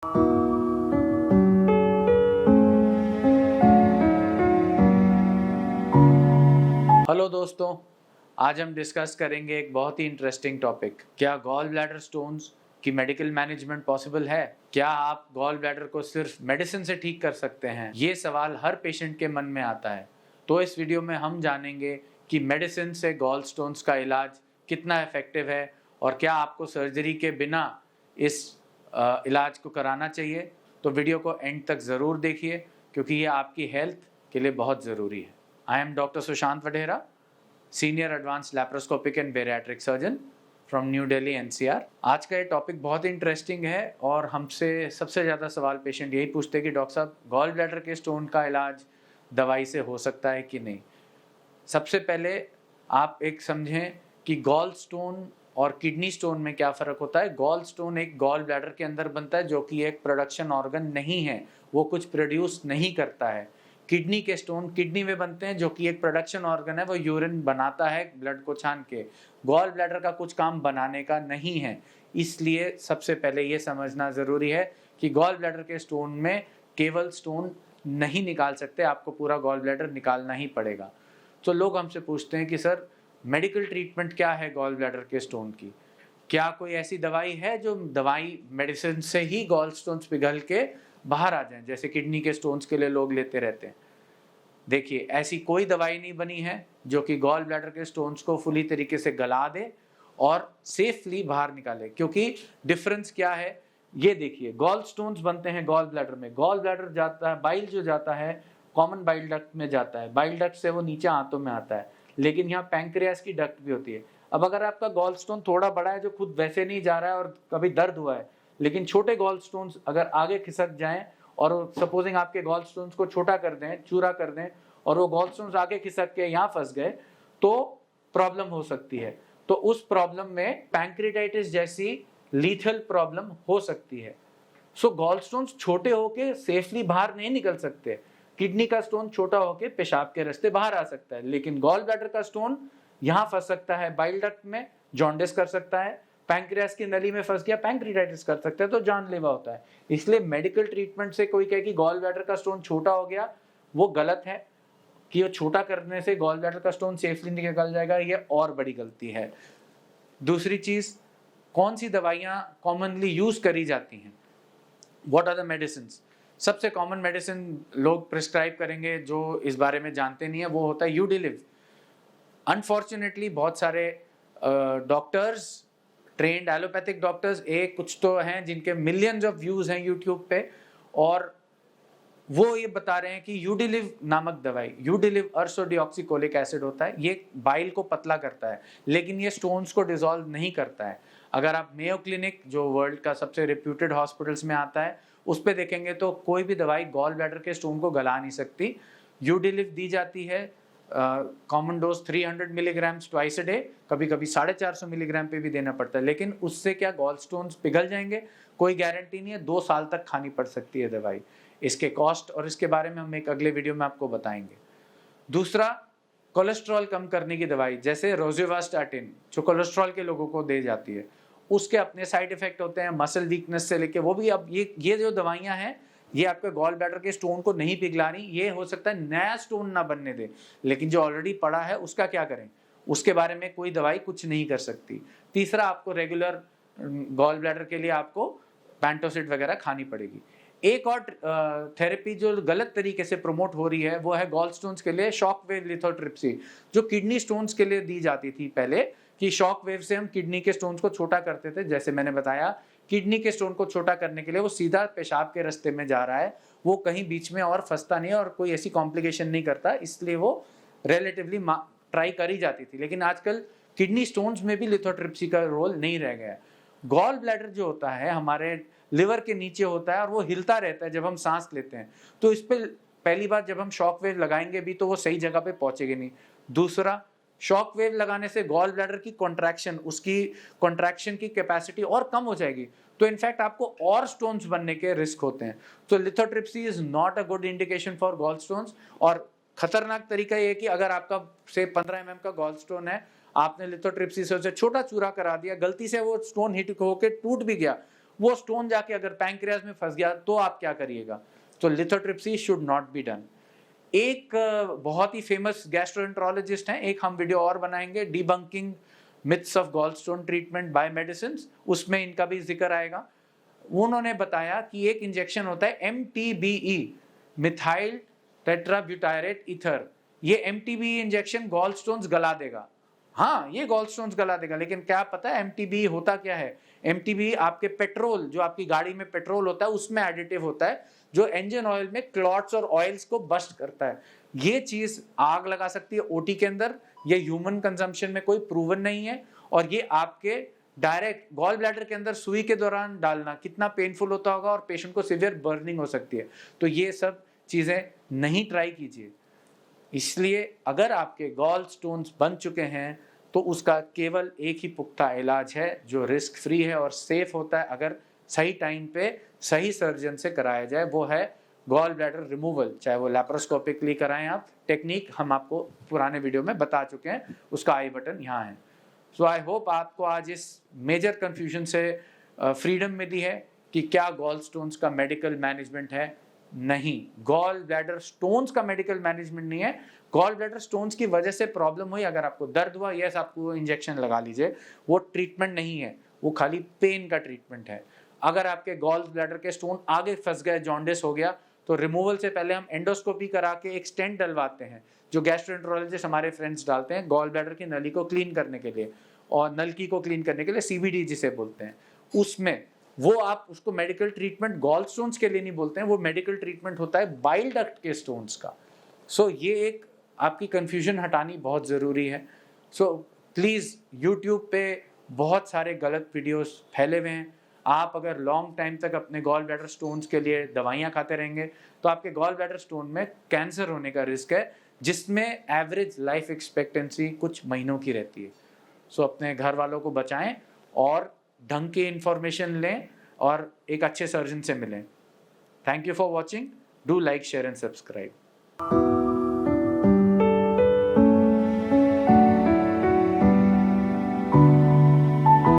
Hello दोस्तों, आज हम डिस्कस करेंगे एक बहुत ही इंटरेस्टिंग टॉपिक। क्या गॉल ब्लैडर स्टोन्स की मेडिकल मैनेजमेंट पॉसिबल है? क्या आप गॉल ब्लैडर को सिर्फ मेडिसिन से ठीक कर सकते हैं? ये सवाल हर पेशेंट के मन में आता है। तो इस वीडियो में हम जानेंगे कि मेडिसिन से गॉल स्टोन्स का इलाज कितना इफेक्टिव है और क्या आपको सर्जरी के बिना इस इलाज को कराना चाहिए। तो वीडियो को एंड तक ज़रूर देखिए क्योंकि ये आपकी हेल्थ के लिए बहुत ज़रूरी है। I am doctor Sushant Vadera, senior advance laparoscopic and bariatric surgeon from New Delhi NCR. आज का ये टॉपिक बहुत इंटरेस्टिंग है और हमसे सबसे ज़्यादा सवाल पेशेंट यही पूछते हैं कि डॉक्टर साहब, गॉल ब्लैडर के स्टोन का इलाज दवाई से हो सकता है कि नहीं। सबसे पहले आप एक समझें कि गॉल स्टोन और किडनी स्टोन में क्या फ़र्क होता है। गॉल स्टोन एक गॉल ब्लैडर के अंदर बनता है जो कि एक प्रोडक्शन ऑर्गन नहीं है, वो कुछ प्रोड्यूस नहीं करता है। किडनी के स्टोन किडनी में बनते हैं जो कि एक प्रोडक्शन ऑर्गन है, वो यूरिन बनाता है ब्लड को छान के। गॉल ब्लैडर का कुछ काम बनाने का नहीं है। इसलिए सबसे पहले ये समझना ज़रूरी है कि गॉल ब्लैडर के स्टोन में केवल स्टोन नहीं निकाल सकते, आपको पूरा गॉल ब्लैडर निकालना ही पड़ेगा। तो लोग हमसे पूछते हैं कि सर, मेडिकल ट्रीटमेंट क्या है गॉल ब्लैडर के स्टोन की? क्या कोई ऐसी दवाई है जो दवाई मेडिसिन से ही गॉल स्टोन्स पिघल के बाहर आ जाएं, जैसे किडनी के स्टोन्स के लिए लोग लेते रहते हैं? देखिए, ऐसी कोई दवाई नहीं बनी है जो कि गॉल ब्लैडर के स्टोन्स को फुली तरीके से गला दे और सेफली बाहर निकाले। क्योंकि डिफरेंस क्या है ये देखिए, गॉल स्टोन्स बनते हैं गॉल ब्लैडर में। गॉल ब्लैडर जाता है, बाइल जो जाता है कॉमन बाइल डक्ट में जाता है, बाइल डक्ट से वो नीचे आंतों में आता है। लेकिन यहाँ पैंक्रियास की डक्ट भी होती है। अब अगर आपका गॉल स्टोन थोड़ा बड़ा है जो खुद वैसे नहीं जा रहा है और कभी दर्द हुआ है, लेकिन छोटे गॉल स्टोन्स अगर आगे खिसक जाएं और सपोजिंग आपके गॉल स्टोन्स को छोटा कर दें, चूरा कर दें, और वो गॉल स्टोन्स आगे खिसक के यहाँ फंस गए तो प्रॉब्लम हो सकती है। तो उस प्रॉब्लम में पैंक्रेटाइटिस जैसी लीथल प्रॉब्लम हो सकती है। सो गॉल स्टोन्स छोटे होके सेफली बाहर नहीं निकल सकते। किडनी का स्टोन छोटा होके पेशाब के रास्ते बाहर आ सकता है, लेकिन गॉल ब्लैडर का स्टोन यहाँ फंस सकता है बाइल डक्ट में, जॉन्डिस कर सकता है। पैंक्रियास की नली में फंस गया, पैंक्रेटाइटिस कर सकता है, तो जानलेवा होता है। इसलिए मेडिकल ट्रीटमेंट से कोई कहे कि गॉल ब्लैडर का स्टोन छोटा हो गया, वो गलत है। कि वो छोटा करने से गॉल ब्लैडर का स्टोन सेफली निकल जाएगा, ये और बड़ी गलती है। दूसरी चीज, कौन सी दवाइयाँ कॉमनली यूज करी जाती हैं? What are the medicine? सबसे कॉमन मेडिसिन लोग प्रिस्क्राइब करेंगे जो इस बारे में जानते नहीं है, वो होता है यूडिलिव। अनफॉर्चुनेटली बहुत सारे डॉक्टर्स, ट्रेंड एलोपैथिक डॉक्टर्स, एक कुछ तो हैं जिनके मिलियंस ऑफ व्यूज हैं यूट्यूब पे, और वो ये बता रहे हैं कि यूडिलिव नामक दवाई, यूडिलिव अर्सोडिऑक्सीकोलिक एसिड होता है, ये बाइल को पतला करता है, लेकिन ये स्टोन्स को डिसॉल्व नहीं करता है। अगर आप मेयो क्लिनिक, जो वर्ल्ड का सबसे रिप्यूटेड हॉस्पिटल्स में आता है, उस पर देखेंगे तो कोई भी दवाई गॉल ब्लैडर के स्टोन को गला नहीं सकती। यूडिलिव दी जाती है common dose 300 milligram twice a day, कभी कभी 450 मिलीग्राम पे भी देना पड़ता है। लेकिन उससे क्या गॉल स्टोन्स पिघल जाएंगे? कोई गारंटी नहीं है। 2 साल तक खानी पड़ सकती है दवाई। इसके कॉस्ट और इसके बारे में हम एक अगले वीडियो में आपको बताएंगे। दूसरा, कोलेस्ट्रॉल कम करने की दवाई जैसे रोजुवास्टैटिन, जो कोलेस्ट्रॉल के लोगों को दी जाती है, उसके अपने साइड इफेक्ट होते हैं, मसल वीकनेस से लेके वो भी। अब ये जो दवाइयां हैं, ये आपके गॉल ब्लैडर के स्टोन को नहीं पिघला रही। ये हो सकता है नया स्टोन ना बनने दे, लेकिन जो ऑलरेडी पड़ा है उसका क्या करें? उसके बारे में कोई दवाई कुछ नहीं कर सकती। तीसरा, आपको रेगुलर गॉल ब्लैडर के लिए आपको पैंटोसिड वगैरह खानी पड़ेगी। एक और थेरेपी जो गलत तरीके से प्रमोट हो रही है वो है गॉल स्टोन्स के लिए शॉक वेव लिथोट्रिप्सी, जो किडनी स्टोन्स के लिए दी जाती थी पहले, कि शॉक वेव से हम किडनी के स्टोन्स को छोटा करते थे। जैसे मैंने बताया, किडनी के स्टोन को छोटा करने के लिए वो सीधा पेशाब के रास्ते में जा रहा है, वो कहीं बीच में और फंसता नहीं और कोई ऐसी कॉम्प्लिकेशन नहीं करता, इसलिए वो रिलेटिवली ट्राई करी जाती थी। लेकिन आजकल किडनी स्टोन्स में भी लिथोट्रिप्सी का रोल नहीं रह गया। गॉल ब्लैडर जो होता है हमारे लिवर के नीचे होता है और वो हिलता रहता है जब हम सांस लेते हैं। तो इस पे पहली बात, जब हम शॉक वेव लगाएंगे भी तो वो सही जगह पे पहुंचेगी नहीं। दूसरा, शॉक वेव लगाने से गॉल ब्लैडर की कॉन्ट्रैक्शन, उसकी कॉन्ट्रैक्शन की कैपेसिटी और कम हो जाएगी, तो इनफैक्ट आपको और स्टोन्स बनने के रिस्क होते हैं। तो lithotripsy is not a good indication for gall stones. और खतरनाक तरीका ये है कि अगर आपका से 15 mm का गॉल स्टोन है, आपने लिथोट्रिप्सी से उसे छोटा चूरा करा दिया, गलती से वो स्टोन हिट होकर टूट भी गया, वो स्टोन जाके अगर पैंक्रियाज में फंस गया तो आप क्या करिएगा? तो lithotripsy should not be done. एक बहुत ही फेमस गैस्ट्रोएंटरोलॉजिस्ट हैं, एक हम वीडियो और बनाएंगे, debunking myths of gallstone treatment by medicine, उसमें इनका भी जिक्र आएगा। उन्होंने बताया कि एक इंजेक्शन होता है MTBE, मिथाइल टेट्राब्यूटायरेट ईथर। ये MTBE इंजेक्शन गॉलस्टोन्स गला देगा। हाँ, ये गॉलस्टोन्स गला देगा, लेकिन क्या पता है MTBE होता क्या है? MTBE आपके पेट्रोल, जो आपकी गाड़ी में पेट्रोल होता है उसमें एडिटिव होता है, जो इंजन ऑयल में क्लॉट्स और ऑयल्स को बस्ट करता है। ये चीज आग लगा सकती है ओटी के अंदर। ये ह्यूमन कंजम्पशन में कोई प्रूवन नहीं है, और ये आपके डायरेक्ट गॉल ब्लैडर के अंदर सुई के दौरान डालना कितना पेनफुल होता होगा, और पेशेंट को सिवियर बर्निंग हो सकती है। तो ये सब चीजें नहीं ट्राई कीजिए। इसलिए अगर आपके गॉल स्टोन्स बन चुके हैं तो उसका केवल एक ही पुख्ता इलाज है जो रिस्क फ्री है और सेफ होता है, अगर सही टाइम पे सही सर्जन से कराया जाए, वो है गॉल ब्लैडर रिमूवल। चाहे वो लैप्रोस्कोपिकली कराएं आप, टेक्निक हम आपको पुराने वीडियो में बता चुके हैं, उसका आई बटन यहाँ है। सो आई होप आपको आज इस मेजर कंफ्यूजन से फ्रीडम मिली है कि क्या गॉल स्टोन्स का मेडिकल मैनेजमेंट है। नहीं, गॉल ब्लैडर स्टोन्स का मेडिकल मैनेजमेंट नहीं है। गॉल ब्लैडर स्टोन्स की वजह से प्रॉब्लम हुई, अगर आपको दर्द हुआ, यस आपको इंजेक्शन लगा लीजिए, वो ट्रीटमेंट नहीं है, वो खाली पेन का ट्रीटमेंट है। अगर आपके गॉल ब्लैडर के स्टोन आगे फंस गए, जॉन्डिस हो गया, तो रिमूवल से पहले हम एंडोस्कोपी करा के एक स्टेंट डलवाते हैं, जो गैस्ट्रोएंटरोलॉजिस्ट हमारे फ्रेंड्स डालते हैं गॉल ब्लैडर की नली को क्लीन करने के लिए, और नलकी को क्लीन करने के लिए, CBD जिसे बोलते हैं। उसमें वो आप उसको मेडिकल ट्रीटमेंट गॉल स्टोन्स के लिए नहीं बोलते हैं, वो मेडिकल ट्रीटमेंट होता है बाइल डक्ट के स्टोन्स का। सो ये एक आपकी कंफ्यूजन हटानी बहुत ज़रूरी है। सो प्लीज़, यूट्यूब पे बहुत सारे गलत वीडियोस फैले हुए हैं। आप अगर लॉन्ग टाइम तक अपने गॉल ब्लैडर स्टोन्स के लिए दवाइयाँ खाते रहेंगे तो आपके गॉल ब्लैडर स्टोन में कैंसर होने का रिस्क है, जिसमें एवरेज लाइफ एक्सपेक्टेंसी कुछ महीनों की रहती है। सो अपने घर वालों को बचाएं और ढंग की इंफॉर्मेशन लें और एक अच्छे सर्जन से मिलें। Thank you for watching. Do like, share and subscribe.